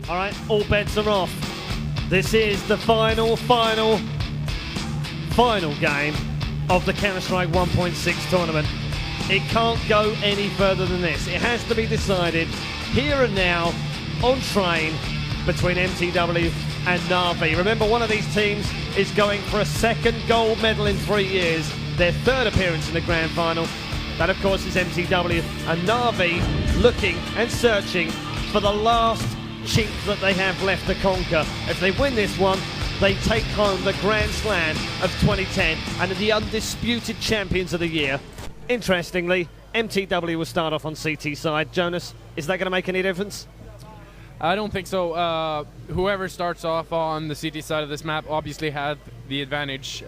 All right, all bets are off. This is the final game of the Counter-Strike 1.6 tournament. It can't go any further than this. It has to be decided here and now on train between mTw and Na'Vi. Remember, one of these teams is going for a second gold medal in 3 years, their third appearance in the grand final. That, of course, is mTw, and Na'Vi looking and searching for the last chink that they have left to conquer. If they win this one, they take home the Grand Slam of 2010 and are the undisputed champions of the year. Interestingly, mTw will start off on CT side. Jonas, is that going to make any difference? I don't think so. Whoever starts off on the CT side of this map obviously had the advantage.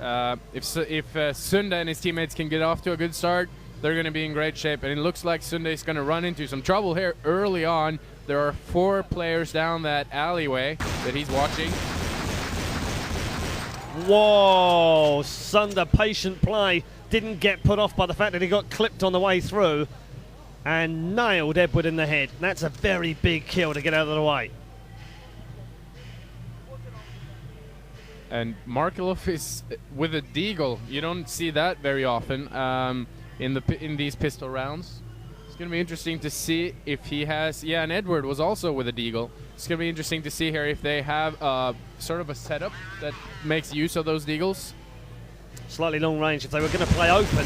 If Sunda and his teammates can get off to a good start, they're going to be in great shape. And it looks like Sunda is going to run into some trouble here early on. There are 4 players down that alleyway that he's watching. Whoa, Sunda, patient play, didn't get put off by the fact that he got clipped on the way through and nailed Edward in the head. That's a very big kill to get out of the way. And Markelov is with a deagle. You don't see that very often in these pistol rounds. It's going to be interesting to see if he has... Yeah, and Edward was also with a deagle. It's going to be interesting to see here if they have sort of a setup that makes use of those deagles. Slightly long range. If they were going to play open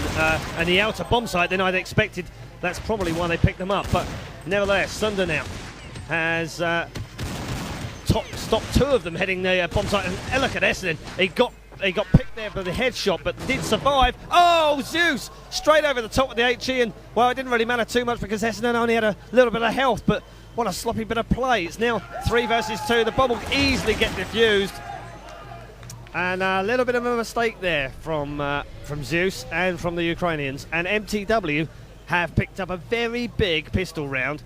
and the outer bomb site, then I'd expected that's probably why they picked them up. But nevertheless, Sunda now has stopped 2 of them heading the bomb site. And look at Essendon. He got picked there by the headshot, but did survive. Oh, Zeus! Straight over the top of the HE, and, well, it didn't really matter too much because Essendon only had a little bit of health, but what a sloppy bit of play. It's now 3 versus 2. The bomb will easily get defused. And a little bit of a mistake there from Zeus and from the Ukrainians. And mTw have picked up a very big pistol round.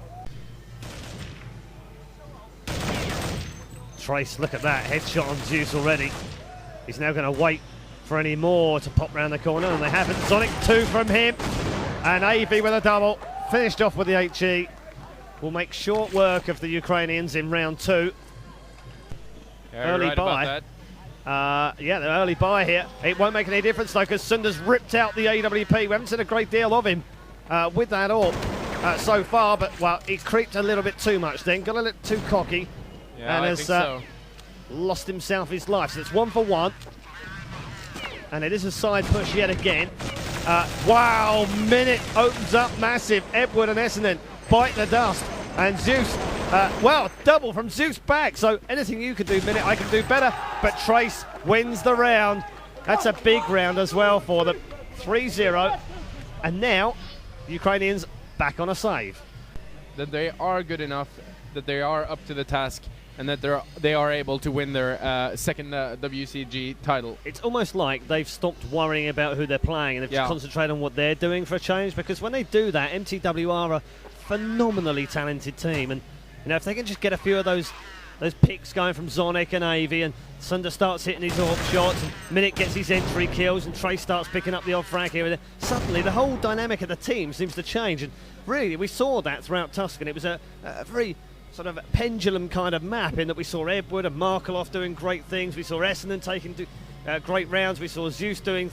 Trace, look at that. Headshot on Zeus already. He's now going to wait for any more to pop round the corner, and they haven't. Sonic 2 from him. And AV with a double. Finished off with the HE. Will make short work of the Ukrainians in round 2. Yeah, early right buy. about that. Yeah, the early buy here. It won't make any difference though, because Sunda's ripped out the AWP. We haven't seen a great deal of him with that AWP so far, but, well, he creeped a little bit too much then. Got a little too cocky. Yeah, and I has think so. Lost himself his life. So it's 1 for 1. And it is a side push yet again. Wow, minute opens up massive. Edward and Essendon bite the dust. And Zeus, well, double from Zeus back. So anything you can do, Minute, I can do better. But Trace wins the round. That's a big round as well for them. 3-0. And now, Ukrainians back on a save. That they are good enough, that they are up to the task, and that they are able to win their second WCG title. It's almost like they've stopped worrying about who they're playing and they've just concentrated on what they're doing for a change, because when they do that, mTw are a phenomenally talented team, and you know, if they can just get a few of those picks going from Zonic and AV, and Sunda starts hitting his AWP shots, and Minute gets his entry kills, and Trace starts picking up the odd frag here and there, suddenly the whole dynamic of the team seems to change. And really, we saw that throughout Tuscan. It was a very sort of pendulum kind of map, in that we saw Edward and Markelov doing great things, we saw Essendon taking great rounds, we saw Zeus doing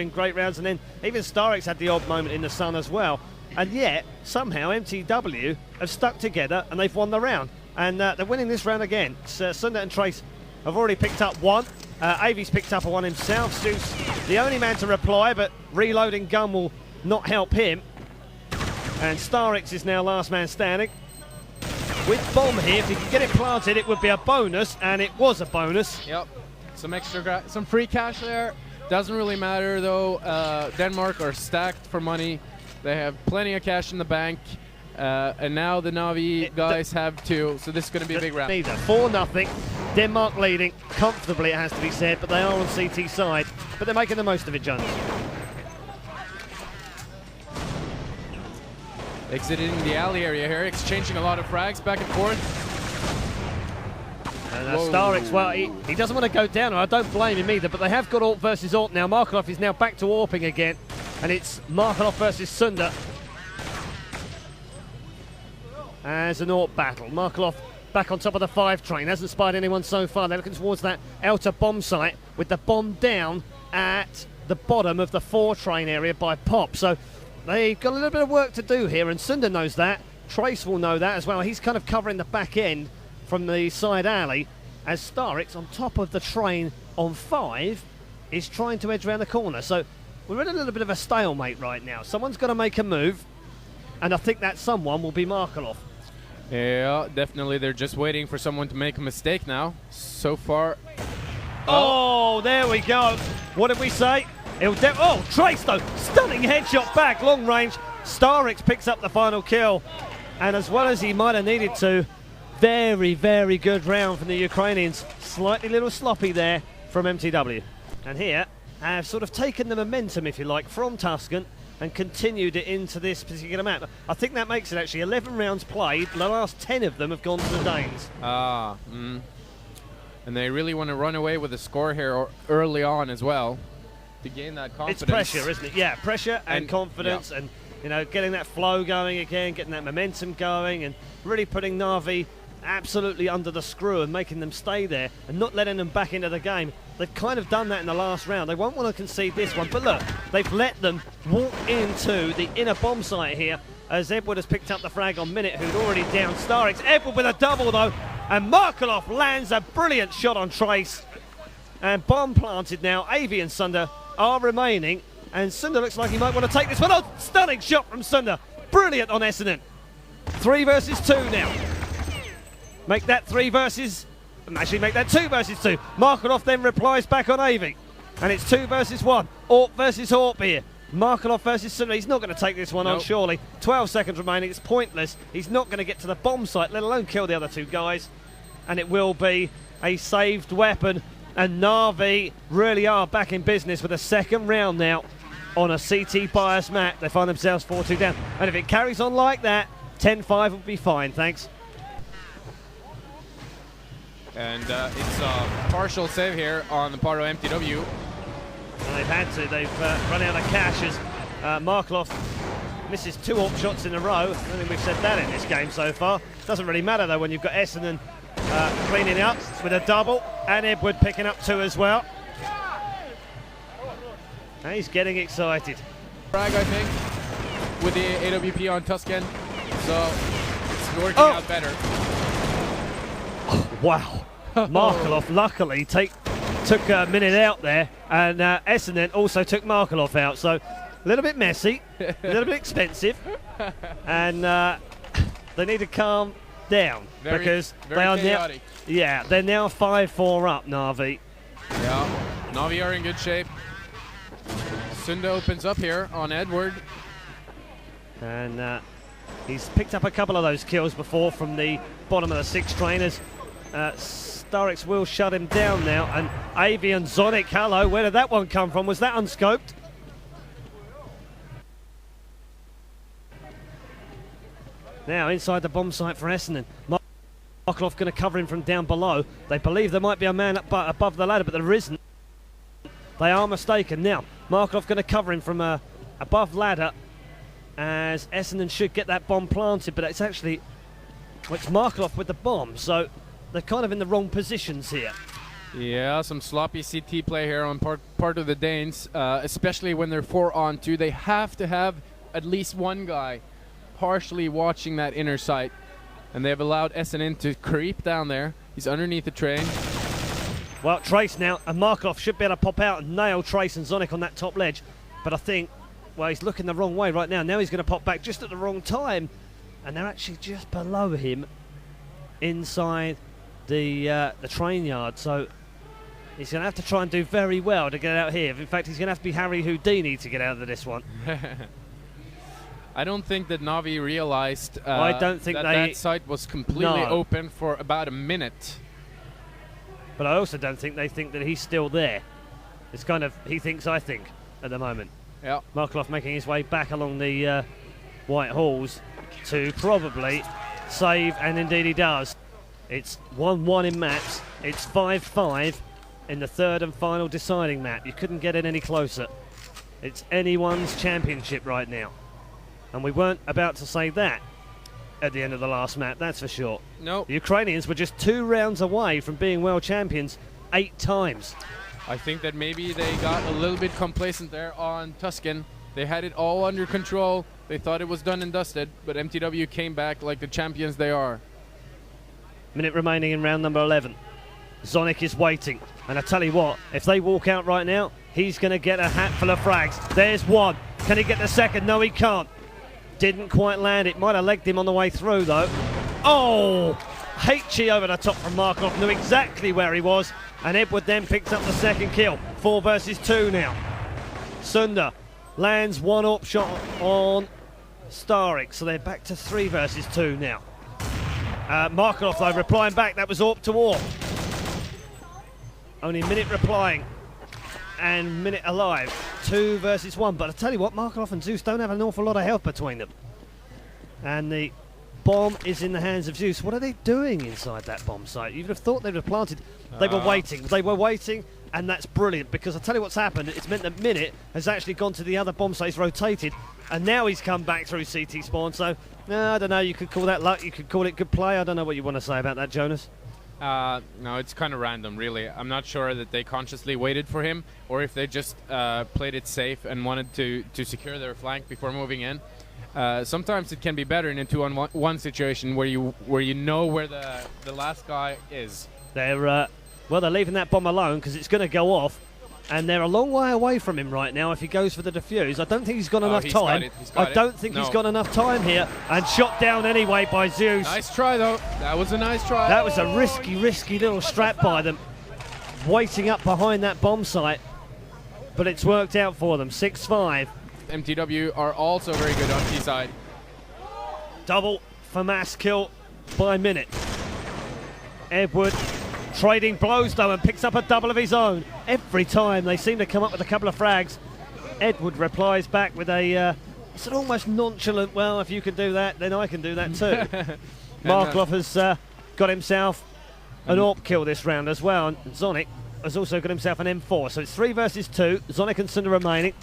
great rounds, and then even Starix had the odd moment in the sun as well. And yet, somehow, mTw have stuck together and they've won the round. And they're winning this round again. Sunda and Trace have already picked up 1. AV's picked up a 1 himself. Zeus, the only man to reply, but reloading gun will not help him. And Starix is now last man standing. With bomb here, if he can get it planted, it would be a bonus, and it was a bonus. Yep, some free cash there. Doesn't really matter though. Denmark are stacked for money. They have plenty of cash in the bank, and now the Na'Vi guys have 2, so this is going to be a big round. 4-0. Denmark leading comfortably, it has to be said, but they are on CT side, but they're making the most of it, Jones. Exiting the alley area here, exchanging a lot of frags back and forth. And Starix, well, he doesn't want to go down, and I don't blame him either, but they have got AWP versus AWP now. Markelov is now back to AWPing again, and it's Markelov versus Sunda as an AWP battle. Markelov back on top of the 5 train. Hasn't spied anyone so far. They're looking towards that outer bomb site with the bomb down at the bottom of the 4 train area by Pop. So they've got a little bit of work to do here, and Sunder knows that. Trace will know that as well. He's kind of covering the back end from the side alley as Starix on top of the train on 5 is trying to edge around the corner. So we're in a little bit of a stalemate right now. Someone's got to make a move, and I think that someone will be Markelov. Yeah, definitely. They're just waiting for someone to make a mistake now. So far. Oh, there we go. What did we say? Oh, Trace though. Stunning headshot back, long range. Starix picks up the final kill. And as well as he might have needed to, very, very good round from the Ukrainians. Slightly little sloppy there from mTw. And here have sort of taken the momentum, if you like, from Tuscan and continued it into this particular map. I think that makes it actually 11 rounds played. The last 10 of them have gone to the Danes. And they really want to run away with a score here early on as well to gain that confidence. It's pressure, isn't it? Yeah, pressure and confidence, and you know, getting that flow going again, getting that momentum going, and really putting Na'Vi absolutely under the screw and making them stay there and not letting them back into the game. They've kind of done that in the last round. They won't want to concede this one, but look, they've let them walk into the inner bomb site here as Edward has picked up the frag on Minute, who'd already downed Starix. Edward with a double though, and Markelov lands a brilliant shot on Trace. And bomb planted now. Avi and Sunder are remaining, and Sunder looks like he might want to take this one. Oh, stunning shot from Sunder. Brilliant on Essendon. 3 versus 2 now. Make that 3 versus... Actually, make that 2 versus 2. Markelov then replies back on Avi. And it's 2 versus 1. Orp versus Orp here. Markelov versus Sunder. He's not going to take this one on, surely. 12 seconds remaining. It's pointless. He's not going to get to the bomb site, let alone kill the other 2 guys. And it will be a saved weapon. And Na'Vi really are back in business with a second round now on a CT bias map. They find themselves 4-2 down. And if it carries on like that, 10-5 will be fine, thanks. And it's a partial save here on the part of mTw. And they've had to. They've run out of cash as Markelov misses 2 AWP shots in a row. I don't think we've said that in this game so far. Doesn't really matter though when you've got Essendon cleaning up with a double, and Edward picking up 2 as well. And he's getting excited. Frag, I think, with the AWP on Tuscan, so it's working out better. Oh, wow. Markelov luckily took a minute out there, and Essendon also took Markelov out, so a little bit messy, a little bit expensive, and they need to calm down because they are chaotic. They're now 5-4 up, Na'Vi. Yeah, Na'Vi are in good shape. Sunda opens up here on Edward. And he's picked up a couple of those kills before from the bottom of the 6 trainers. Starix will shut him down now. And Avi and Zonic, hello, where did that one come from? Was that unscoped? Now inside the bomb site for Essendon. Markelov going to cover him from down below. They believe there might be a man up above the ladder, but there isn't. They are mistaken. Now, Markelov going to cover him from above ladder as Essendon should get that bomb planted, but it's actually, well, it's Markelov with the bomb, so they're kind of in the wrong positions here. Yeah, some sloppy CT play here on part of the Danes, especially when they're 4-on-2. They have to have at least one guy partially watching that inner site, and they've allowed Essendon to creep down there. He's underneath the train. Well, Trace now, and Markelov should be able to pop out and nail Trace and Zonic on that top ledge. But I think, well, he's looking the wrong way right now. Now he's going to pop back just at the wrong time. And they're actually just below him inside the train yard. So he's going to have to try and do very well to get out here. In fact, he's going to have to be Harry Houdini to get out of this one. I don't think that Na'Vi realized I don't think that site was completely open for about a minute. But I also don't think they think that he's still there. It's kind of he thinks, I think, at the moment. Yeah. Markelov making his way back along the White Halls to probably save, and indeed he does. It's 1-1 in maps. It's 5-5 in the third and final deciding map. You couldn't get it any closer. It's anyone's championship right now. And we weren't about to say that at the end of the last map, that's for sure. No. The Ukrainians were just 2 rounds away from being world champions 8 times. I think that maybe they got a little bit complacent there on Tuscan. They had it all under control. They thought it was done and dusted, but mTw came back like the champions they are. Minute remaining in round number 11. Zonic is waiting, and I tell you what, if they walk out right now, he's going to get a hatful of frags. There's one. Can he get the second? No, he can't. Didn't quite land it. Might have legged him on the way through, though. Oh! HE over the top from Markov. Knew exactly where he was, and Edward then picks up the second kill. 4 versus 2 now. Sunda lands one up shot on Starik, so they're back to 3 versus 2 now. Markov, though, replying back. That was AWP to AWP. Only minute replying and minute alive. 2 versus 1. But I tell you what, Markov and Zeus don't have an awful lot of health between them. And the bomb is in the hands of Zeus. What are they doing inside that bomb site? You'd have thought they'd have planted. They were waiting. They were waiting, and that's brilliant, because I tell you what's happened. It's meant that Minute has actually gone to the other bomb site. He's rotated, and now he's come back through CT spawn. So, I don't know. You could call that luck. You could call it good play. I don't know what you want to say about that, Jonas. No, it's kind of random, really. I'm not sure that they consciously waited for him, or if they just played it safe and wanted to secure their flank before moving in. Sometimes it can be better in a 2-on-1 situation where you know where the last guy is. They're leaving that bomb alone because it's going to go off, and they're a long way away from him right now if he goes for the defuse. I don't think he's got enough time. I don't think he's got enough time here, and shot down anyway by Zeus. Nice try, though. That was a nice try. That was a risky little strap by them, waiting up behind that bomb site, but it's worked out for them. 6-5. mTw are also very good on T-side. Double for mass kill by Minute. Edward trading blows, though, and picks up a double of his own. Every time they seem to come up with a couple of frags, Edward replies back with a it's an almost nonchalant, well, if you can do that, then I can do that too. Markov has got himself an AWP kill this round as well, and Zonic has also got himself an M4. So it's 3 versus 2, Zonic and Sunda remaining.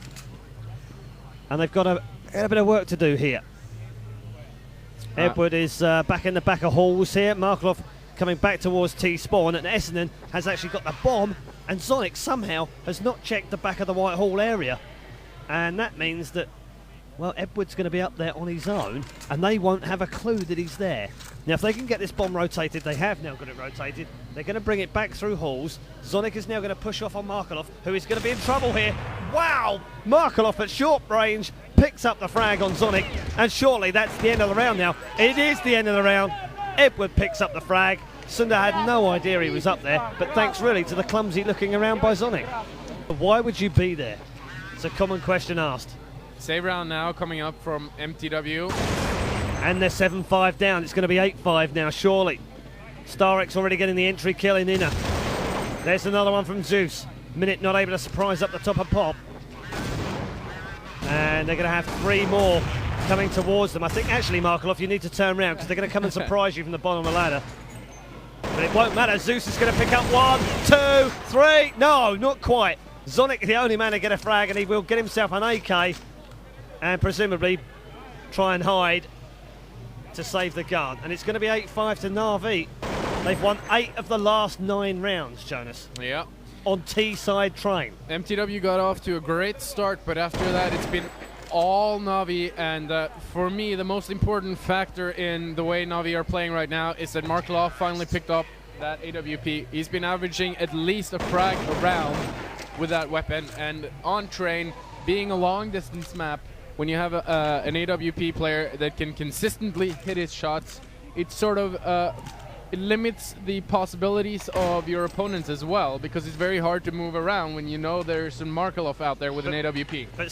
And they've got a bit of work to do here. Edward is back in the back of halls here. Markov coming back towards T-spawn, and Essendon has actually got the bomb, and Zonic somehow has not checked the back of the white hall area. And that means that, well, Edward's going to be up there on his own, and they won't have a clue that he's there. Now, if they can get this bomb rotated, they have now got it rotated. They're going to bring it back through halls. Zonic is now going to push off on Markov, who is going to be in trouble here. Wow! Markov at short range picks up the frag on Zonic, and surely that's the end of the round now. It is the end of the round. Edward picks up the frag. Sunda had no idea he was up there, but thanks really to the clumsy looking around by Zonic. Why would you be there? It's a common question asked. Save round now coming up from mTw. And they're 7-5 down. It's going to be 8-5 now, surely. Starik's already getting the entry kill in inner. There's another one from Zeus. Minute not able to surprise up the top of Pop. And they're going to have 3 more coming towards them. I think actually, Markov, you need to turn around because they're going to come and surprise you from the bottom of the ladder. But it won't matter. Zeus is going to pick up 1, 2, 3. No, not quite. Zonic, the only man to get a frag, and he will get himself an AK and presumably try and hide to save the gun. And it's going to be 8-5 to Na'Vi. They've won 8 of the last 9 rounds, Jonas. Yeah. On T-side train. mTw got off to a great start, but after that it's been all Na'Vi, and for me the most important factor in the way Na'Vi are playing right now is that Markov finally picked up that AWP. He's been averaging at least a frag a round with that weapon, and on train, being a long distance map, when you have an AWP player that can consistently hit his shots, it sort of it limits the possibilities of your opponents as well, because it's very hard to move around when you know there's some Markov out there with an AWP. But